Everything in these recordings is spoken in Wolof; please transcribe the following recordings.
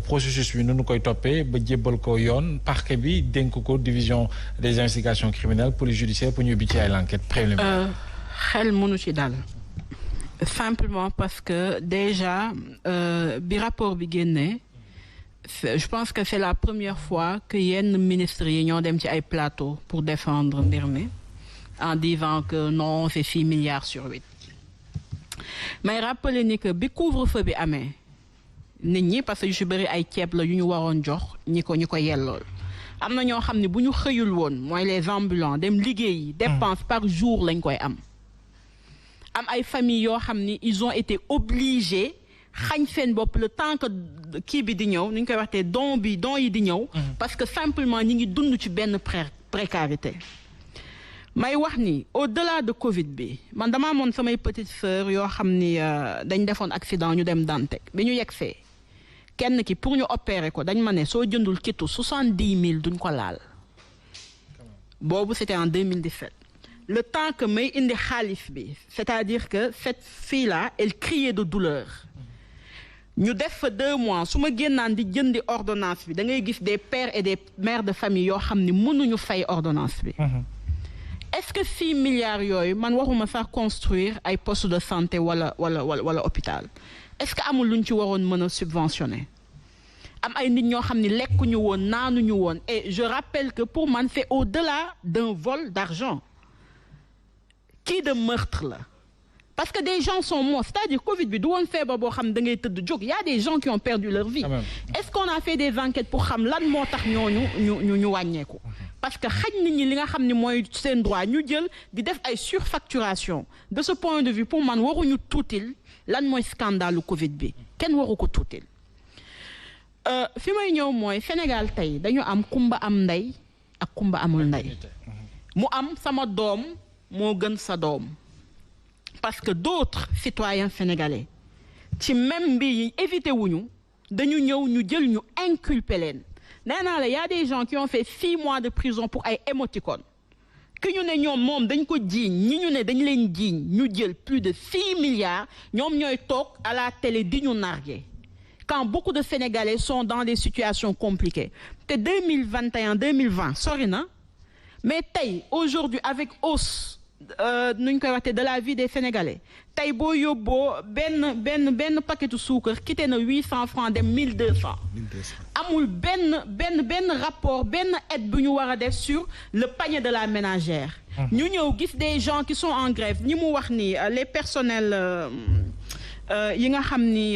processus bi nu nu koy toppee ba jébbal ko yoon parquet bi dénk ko division des investigations criminelles police judiciaire pour ñu ubbi ci ay l'enquête préliminaire. xel mënu ci dal simplement parce que déjà bi rapport bi génnee je pense que c'est la première fois que yenn ministres yi ñoo dem ci ay plateau pour défendre mbir mi en disant que non c'est 6 milliards sur 8 mais rappeler ni que bi couvre-feu bi amee nit ñi parce que yu si bëri ay ceeb la yu ñu waroon jox ñi ko yellool am na ñoo xam ne bu ñu xëyul woon mooy les ambulants dem liggéeyi dépense par jour lañ koy am ay familles yoo xam ni ils ont été obligés xañ seen bopp le temps que kii bi di ñëw ni ñu koy waxtee don yi di ñëw parce que simplement ñi ngi dund ci benn précarité may wax ni au-delà de Covid bi man dama amoon samay petite sœur yoo xam ni dañ defoon accident ñu dem Dantec bi ñu yegsee kenn ki pour ñu opérer ko dañ ma ne soo jëndul kitu 70 000 duñ ko laal boobu c'était en 2017 le temps que may indi xaalis bi c'est-à-dire que cette fille-là elle criait de douleur ñu def fa 2 mois su ma génnaan di jëndi ordonnance bi da ngay gis des pères et des mères de famille yoo xam ni mënuñu fay ordonnance bi est-ce que 6 milliards yooyu man waxuma sax construire ay postes de santé wala hôpital est-ce que amul luñ ci waroon mën a subventionner am ay nit ñoo xam ni lekkuñu woon naanuñu woon et je rappelle que pour man c'est au-delà d'un vol d'argent kii de meurtre la parce que des gens sont morts c'est-à-dire Covid bi du woon feebar boo xam da ngay tëdd jóg y a des gens qui ont perdu leur vie est-ce qu'on a fait des enquêtes pour xam lan moo tax ñu wàññeeku parce que xaj nit ñi li nga xam ni mooy seen droit ñu jël di def ay surfacturation de ce point de vue pour man waruñu tuutil lan mooy scandale Covid bi kenn waru ko tuutil fi may ñëw mooy Sénégal tey dañu am kumba am ndey ak kumba amul ndey mu am sama doom moo gën sa doom parce que d'autres citoyens sénégalais ci même mbir yi éviter wuñu dañu ñëw ñu jël ñu inculper leen nee naa la y a des gens qui ont fait 6 mois de prison pour ay émoticônes ki ñu ne ñoom moom dañ ko jiiñ ñi ñu ne dañ leen jiiñ ñu jël plus de 6 milliards ñoom ñooy toog à la télé di ñu narguer quand beaucoup de Sénégalais sont dans des situations compliquées te 2021-2020 sori na mais tey aujourd'hui avec hausse nuñ koy waxte de la vie des Sénégalais tey boo yóbboo benn paquetu suukar quitté na 800 francs dem 1200 amul benn rapport benn aide bu ñu war a def sur le panier de la ménagère ñu ñëw gis des gens qui sont en grève ñi mu wax ni les personnels yi nga xam ni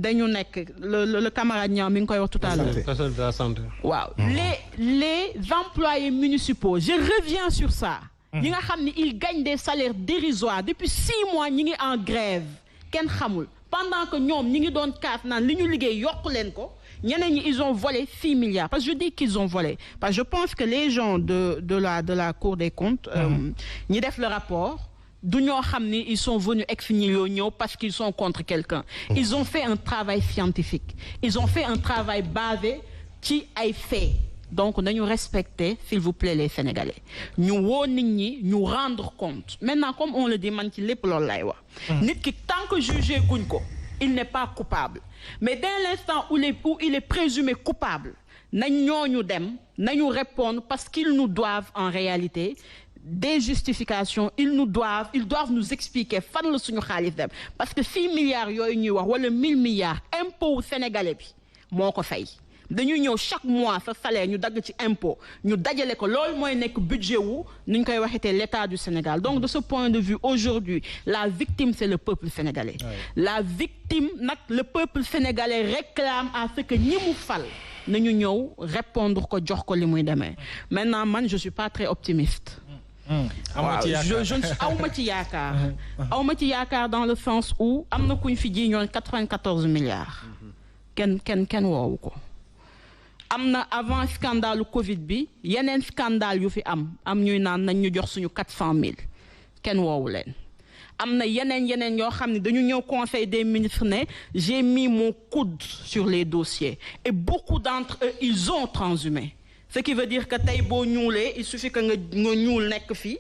dañu nekk le camarade Niang mi ngi koy wax tout à l'heure waaw les employés municipaux je reviens sur ça ñi nga xam ni ils gagnent des salaires dérisoires depuis 6 mois ñi ngi en grève kenn xamul pendant que ñoom ñi ngi doon kaas naan li ñu liggéey yokku leen ko ñeneen ñi ils ont volé 6 milliards parce que je dis qu'ils ont volé parce que je pense que les gens de la Cour des comptes ñi def le rapport du ñoo xam ni ils sont venus ex nihilo ñëw parce qu'ils sont contre quelqu'un ils ont fait un travail scientifique ils ont fait un travail basé ci ay faits donc nañu respecter s'il vous plaît les Sénégalais ñu woo nit ñi ñu rendre compte maintenant comme on le dit man ci lépp loolu lay wax nit ki tant que jugé guñ ko il n'est pas coupable mais dès l'instant où il est présumé coupable nañ ñooñu dem nañu répondre parce qu'ils nous doivent en réalité des justifications ils doivent nous expliquer fan la suñu xaalis dem parce que 6 milliards yooyu ñuy wax wala 1000 milliards impôt sénégalais bi moo ko fay dañuy ñëw chaque mois sa salaire ñu dagg ci impôt ñu dajale ko loolu mooy nekk budget wu ni ñu koy waxetee l'État du Sénégal donc de ce point de vue aujourd'hui la victime c'est le peuple sénégalais la victime nag le peuple sénégalais réclame à ce que ñi mu fal nañu ñëw répondre ko jox ko li muy demee maintenant man je suis pas très optimiste waaw je awma ci yaakaar dans le sens où am na kuñ fi ji ñoon 94 milliards kenn woowu ko am na avant scandale Covid bi yeneen scandale yu fi am ñuy naan nañ ñu jox suñu 400 000 kenn woowu leen am na yeneen yoo xam ne dañu ñëw conseil des ministres ne j'ai mis mon coude sur les dossiers et beaucoup d'entre eux ils ont transhumé ce qui veut dire que tey boo ñuulee il suffit que nga ñuul nekk fii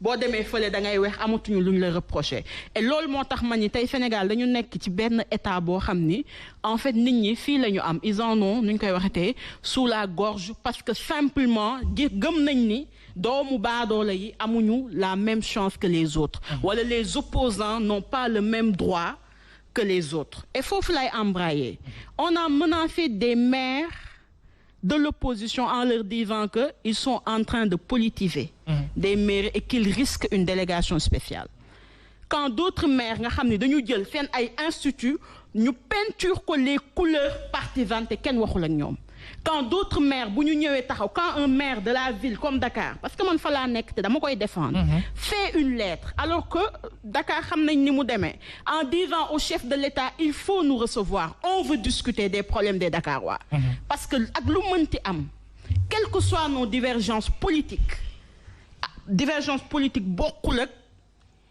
boo demee fële da ngay weex amatuñu luñ la reproché et loolu moo tax man ni tey Sénégal dañu nekk ci benn état boo xam ni en fait nit ñi fii la ñu am ils en ont nu ñu koy waxatee sous la gorge parce que simplement gëm nañ ni doomu baadoola yi amuñu la même chance que les autres wala les opposants n'ont pas le même droit que les autres et foofu lay embrayer on a menacé des maires de l'opposition en leur disant que ils sont en train de politiser des mairies et qu'ils risquent une délégation spéciale quand d'autres maires nga xam ne dañu jël seen ay instituts ñu peinture ko les couleurs partisanes te kenn waxul ak ñoom quand d'autres maires bu ñu ñëwee taxaw quand un maire de la ville comme Dakar parce que man fa laa nekk te dama koy défendre fait une lettre alors que Dakar xam nañ ni mu demee en disant au chef de l'État il faut nous recevoir on veut discuter des problèmes des Dakarois parce que ak lu mënti am quelles que soient nos divergences politiques bokkul ak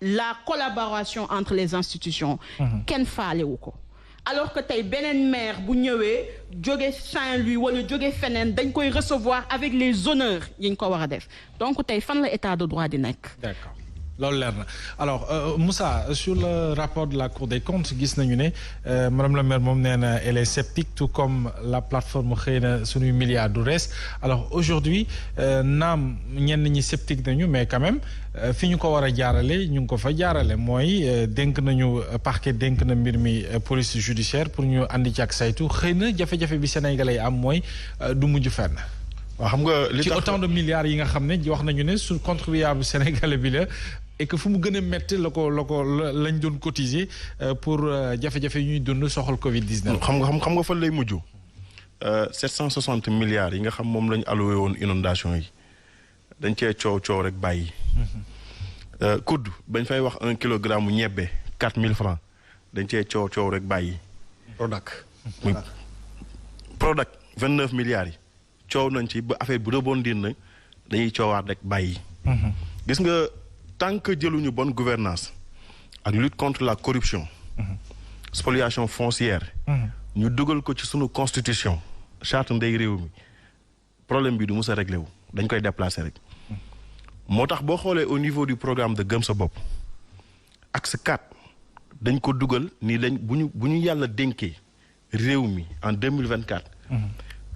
la collaboration entre les institutions kenn faalewu ko alors que tey beneen maire bu ñëwee jóge Saint-Louis wala jóge feneen dañ koy recevoir avec les honneurs yi ñu ko war a def donc tey fan la état de droit di nekk. D'accord loolu leer na alors Moussa sur le rapport de la Cour des comptes gis nañu ne madame la maire moom nee na elle est sceptique tout comme la plateforme xëy na suñuy milliards du reste alors aujourd'hui naam ñenn ñi sceptique nañu mais quand même fi ñu ko war a jaarale ñu ngi ko fa jaarale mooy dénk nañu parquet dénk na mbir mi police judiciaire pour ñu andi ci ak saytu xëy na jafe-jafe bi sénégalais yi am mooy du mujj fenn. waaw xam nga li tax ci autant de milliards yi nga xam ne wax nañu ne sur contribuable sénégalais bi la et que fu mu gën a métti lañ doon cotiser pour jafe-jafe yi ñuy dund soxal Covid 19. xam nga fan lay mujj 760 milliards yi nga xam moom lañu alloué woon inondation yi dañ cee coow rek bàyyi. kudd bañ fay wax 1 kilogramme ñebbe 4000 francs dañ cee coow rek bàyyi. Prodac 29 milliards yi. coow nañ ci ba affaire bu rebondir na dañuy coowaat rek bàyyi. gis nga tant que jëluñu bonne gouvernance ak lutte contre la corruption. spoliation foncière. ñu dugal ko ci sunu constitution. charte ndey réew mi problème bi du mus a réglé wu dañ koy déplacer rek. moo tax boo xoolee au niveau du programme de Gëm sa bopp axe 4 dañ ko dugal nii dañ bu ñu yàlla dénkee réew mi en 2024.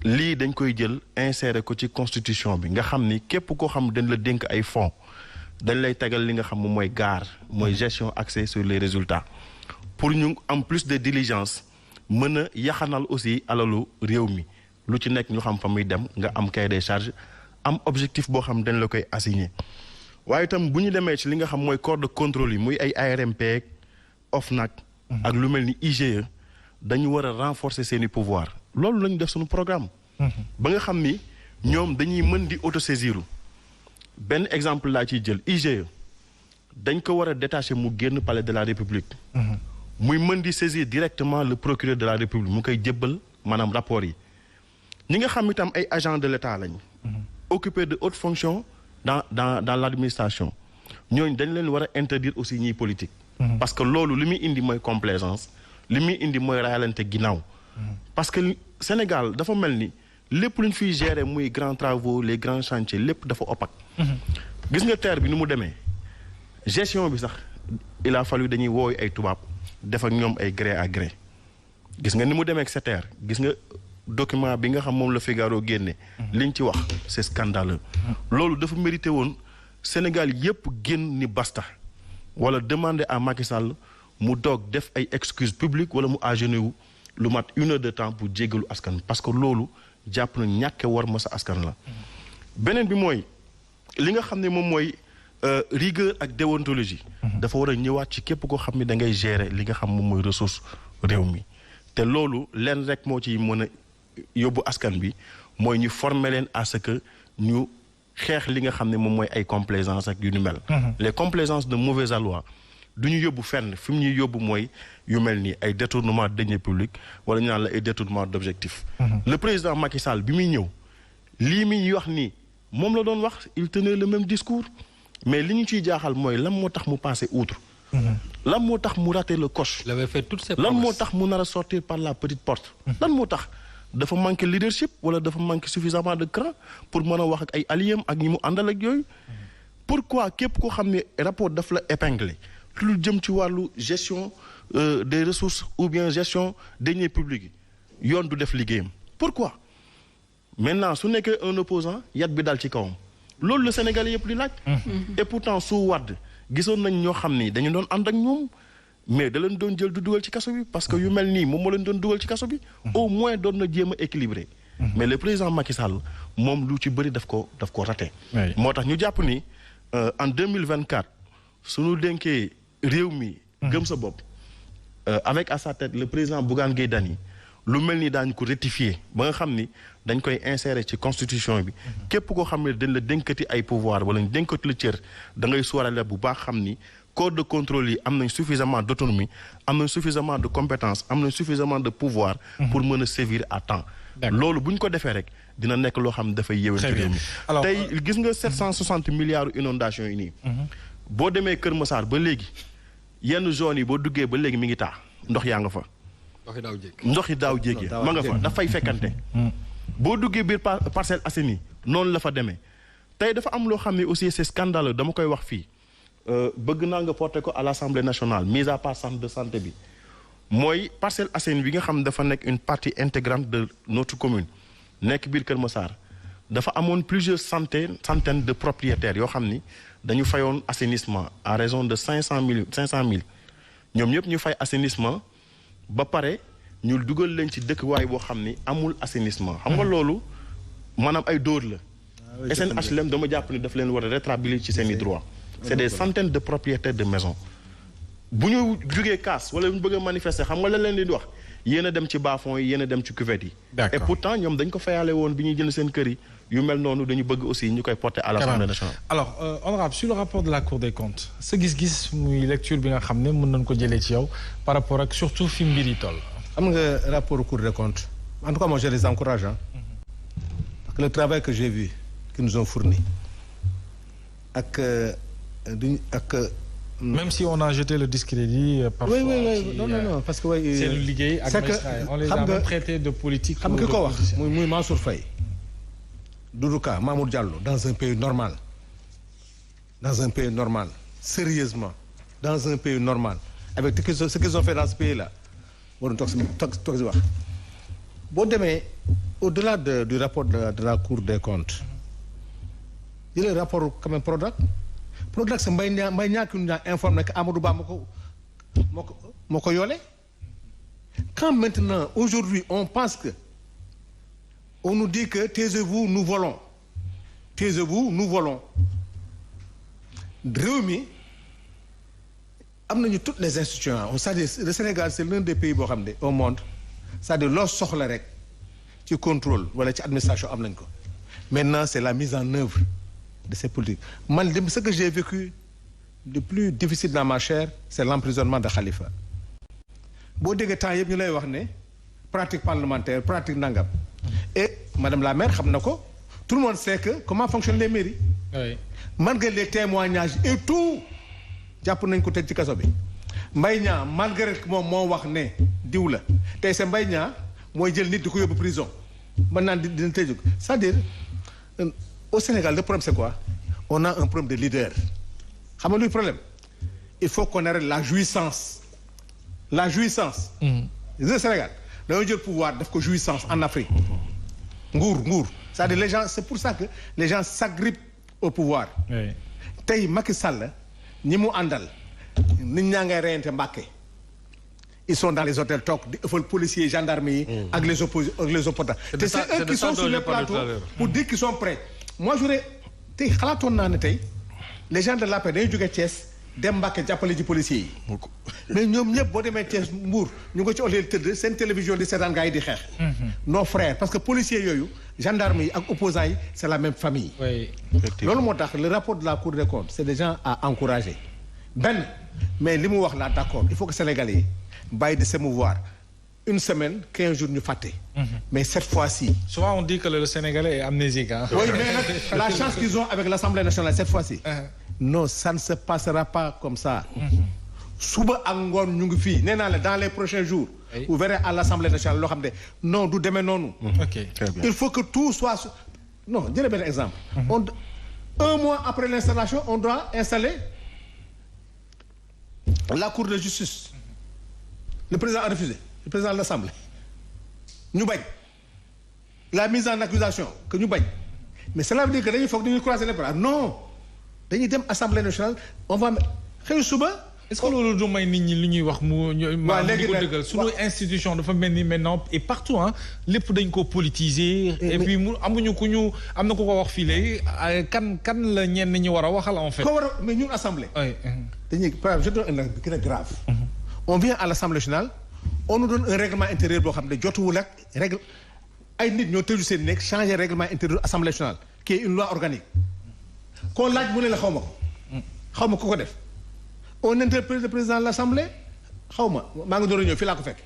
lii dañ koy jël insérer ko ci constitution bi nga xam ni képp koo xam dañ la dénk ay fonds dañ lay tegal li nga xam moom mooy GAR mooy gestion axée sur les résultats pour ñu am plus de diligence mën a yaxanal aussi alalu réew mi lu ci nekk ñu xam fa muy dem nga am cahier des charges am objectif boo xam dañ la koy assigner waaye itam bu ñu demee ci li nga xam mooy corps de contrôle yi muy ay ARMP OFNAC ak lu mel ni IGE dañu war a renforcer seeni pouvoir loolu la ñu def suñu programme. ba nga xam ni ñoom dañuy mën di autosaisiru benn exemple laa ciy jël IGE dañ ko war a détacher mu génn palais de la République. muy mën di saisir directement le procureur de la République mu koy jébbal maanaam rapport yi. ñi nga xam itam ay agents de l'État lañ. occupés de hautes fonctions dans l'administration ñooñu dañ leen war a interdire aussi ñiy politique. parce que loolu li muy indi mooy complaisance li muy indi mooy rayalante ginnaaw. parce que Sénégal dafa mel ni lépp lu ñu fiy gérer muy grands travaux les grands chantiers lépp dafa opaque. gis nga terre bi ni mu demee gestion bi sax il a fallu dañuy wooyu ay tubaab def ak ñoom ay gré à gré gis nga ni mu demee ak sa terre gis nga document bi nga xam moom la Figaro génne. liñ ci wax c'est scandaleux. loolu dafa mérité woon Sénégal yépp génn ni basta wala demander à Macky Sall mu doog def ay excuses publiques wala mu agenouillé lu mat 1 heure de temps pour jéggalu askan parce que loolu jàpp na ñàkke war ma sa askan la. beneen bi mooy li nga xam ne moom mooy rigueur ak déontologie. dafa war a ñëwaat ci képp koo xam ne da ngay gérer li nga xam moom mooy ressource réew mi. te loolu leen rek moo ci mën a yóbbu askan bi mooy ñu former leen à ce que ñu xeex li nga xam ne moom mooy ay complaisance ak yu ni mel. les complaisances de mauvais aloi du ñu yóbbu fenn fi mu ñuy yóbbu mooy yu mel ni ay détournement de deniers publics wala ñu naan la ay détournement d'objectifs. Le président Macky Sall bi muy ñëw lii muy wax nii moom la doon wax il tenait le même discours mais li ñu ciy jaaxal mooy lan moo tax mu passé outre. lan moo tax mu raté le coche. il avait fait toutes ses lan moo tax mu nar a sortir par la petite porte. lan moo tax dafa manqué leadership wala dafa manqué suffisamment de cran pour mën a wax ak ay alliés ak ñi mu àndal ak yooyu. pourquoi képp koo xam ne rapport daf la épinglé lu jëm ci wàllu gestion des ressources ou bien gestion des deniers publics yi yoon du def liggéeyam pourquoi maintenant su nekkee un opposant yat bi dal ci kawam loolu la Sénégalais yëpp di laaj. et pourtant su Wade gisoon nañ ñoo xam ni dañu doon ànd ak ñoom mais da leen doon jël du dugal ci kaso bi parce que yu mel nii moom moo leen doon dugal ci kaso bi. au moins doon na jéem a équilibré. mais le président Macky Sall moom lu ci bëri daf ko raté. moo tax ñu jàpp ni en 2024 suñu dénkee réew mi. gëm sa bopp avec à sa tête le président Bougane Gueye Dany lu mel ni daañu ko rectifier ba nga xam ni dañ koy insérer ci constitution bi képp koo xam ne dañ la dénkati ay pouvoir wala ñu dénkati la cër da ngay soorale bu baax xam ni corps de contrôle yi am nañ suffisamment d'autonomie am nañ suffisamment de compétence am nañ suffisamment de pouvoir pour mën a sévir à temps loolu bu ñu ko defee rek dina nekk loo xam ne dafay yéwén ci réew mi tey gis nga 760 milliards inondation yi nii boo demee Kër Massar ba léegi yenn zones yi boo duggee ba léegi mi ngi taa ndox yaa nga fa ndox yi daaw jéegi ma nga fa dafay fekkante boo duggee biir Parcelles Assainies noonu la fa demee tey dafa am loo xam ne aussi c'est scandaleux dama koy wax fii bëgg naa nga porter ko à l'Assemblée nationale mise à part centre de santé bi mooy Parcelles Assainies bi nga xam dafa nekk une partie intégrante de notre commune nekk biir Kër Massar dafa amoon plusieurs centaines de propriétaires yoo xam ni dañu fayoon assainissement à raison de 500 000 ñoom ñëpp ñu fay assainissement ba pare ñu dugal leen ci dëkkuwaay boo xam ni amul assainissement xam nga loolu maanaam ay dóor la SNHLM dama jàpp ni daf leen war a rétablir ci seen i droit c'est des centaines de propriétaires de maisons bu ñu jugee casse wala bu ñu bëgg a manifester xam nga la leen di wax yéen a dem ci bas-fonds yi yéen a dem ci cuvette yi et pourtant ñoom dañ ko fayaale woon bi ñuy jënd seen kër yi yu mel noonu dañu bëgg aussi ñu koy porter à l'Assemblée nationale. Alors honorable sur le rapport de la Cour des comptes sa gis-gis muy lecture bi nga xam ne mën nañ ko jëlee ci yow par rapport ak surtout fi mbir yi toll. xam nga rapport Cour des comptes en tout cas moi je les encourage parce que le travail que j'ai vu qu'ils nous ont fourni ak même si on a jeté le discrédit parfois. oui non parce que c'est lu liggéey ak on les a même traités de politique. xam nga ko wax muy Mansour Faye Doudou Ka Mamour Diallo dans un pays normal sérieusement dans un pays normal avec ce qu'ils ont fait dans ce pays là waruñu toog si wax boo demee au-delà du rapport de la Cour des comptes il y a le rapport quand même Prodac c'est Mbaye Niang qui nous a informé que Amadou Ba moo ko yoole quand maintenant aujourd'hui on pense que on nous dit que taisez-vous nous volons réew mi am nañu toutes les institutions c'est-à-dire le Sénégal c'est l'un des pays boo xam ne au monde c'est-à-dire loo soxla rek ci contrôle wala ci administration am nañ ko maintenant c'est la mise en œuvre de ces politiques man ce que j'ai vécu de plus difficile dans ma chair c'est l'emprisonnement de Khalifa boo déggee temps yëpp ñu lay wax ne pratique parlementaire pratique nangam et madame la maire xam na ko tout le monde sait que comment fonctionnent les mairies malgré les témoignages et tout jàpp nañ ko tëj ci kaso bi Mbaye Niang malgré moom moo wax ne diw la tey c'est Mbaye Niang mooy jël nit di ko yóbbu prison mën naan dina tëju c'est-à-dire au Sénégal le problème c'est quoi on a un problème de leader xam nga luy problème il faut qu'on arrête la jouissance le Sénégal dañoo jël pouvoir def ko jouissance en Afrique nguur c'est-à-dire les gens c'est pour ça que les gens s'agrippent au pouvoir tey Macky Sall ñi mu àndal nit ñaa ngay reyante Mbàkke ils sont dans les hôtels toog di ëffal policiers gendarmes yi ak les opposants te c'est eux qui sont sur les plateaux pour dire qu'ils sont prêts moi j'aurais tey xalaatoon naa ne tey les gens de l'APR dañuy jóge Thiès dem Mbàkke jàppale ji policiers yi mais ñoom ñëpp boo demee Thiès Mbour ñu ko ci hôtel tëdd seen télévision di seetaan gars yi di xeex nos frères parce que policiers yooyu gendarmes yi ak opposants yi c'est la même famille loolu moo tax le rapport de la Cour des comptes c'est des gens à encourager mais li mu wax là d'accord il faut que Sénégalais yi bàyyi de s'émouvoir une semaine 15 jours ñu fàtte mais cette fois-ci souvent on dit que le Sénégalais est amnésique oui mais nag la chance qu'ils ont avec l'Assemblée nationale cette fois-ci non ça ne se passera pas comme ça suba ak ngoon ñu ngi fii nee naa la dans les prochains jours vous verrez à l'Assemblée nationale loo xam ne non du demee noonu ok il faut que tout soit non jëlee benn exemple 1 mois après l'installation on doit installer la cour de justice. Le président a refusé, le président de l'Assemblée ñu bañ la mise en accusation que ñu bañ mais cela veut dire que dañuy foog dañuy croiser les bras non dañuy dem Assemblée nationale on va xëy suba. est-ce que loolu du may nit ñi li ñuy wax mu. waaw léegi ko dëggal suñu institution dafa mel ni maintenant et partout ah lépp dañ ko politiser. et puis mu amuñu ku ñu am na ku ko wax fii léegi kan la ñenn ñi war a waxal en fait. ko war a mais ñun assemblée. dañuy par exemple je donne un exemple qui est grave. on vient à l'Assemblée nationale on nous donne un règlement intérieur boo xam ne jotuwul ak règle ay nit ñoo tëju seen nekk changer règlement intérieur Assemblée nationale qui est une loi organique. koo laaj mu ne la xaw ma ko. xaw ma ku ko def. on interpelle le président de l'Assemblée xaw ma maa ngi door a ñëw fii laa ko fekk.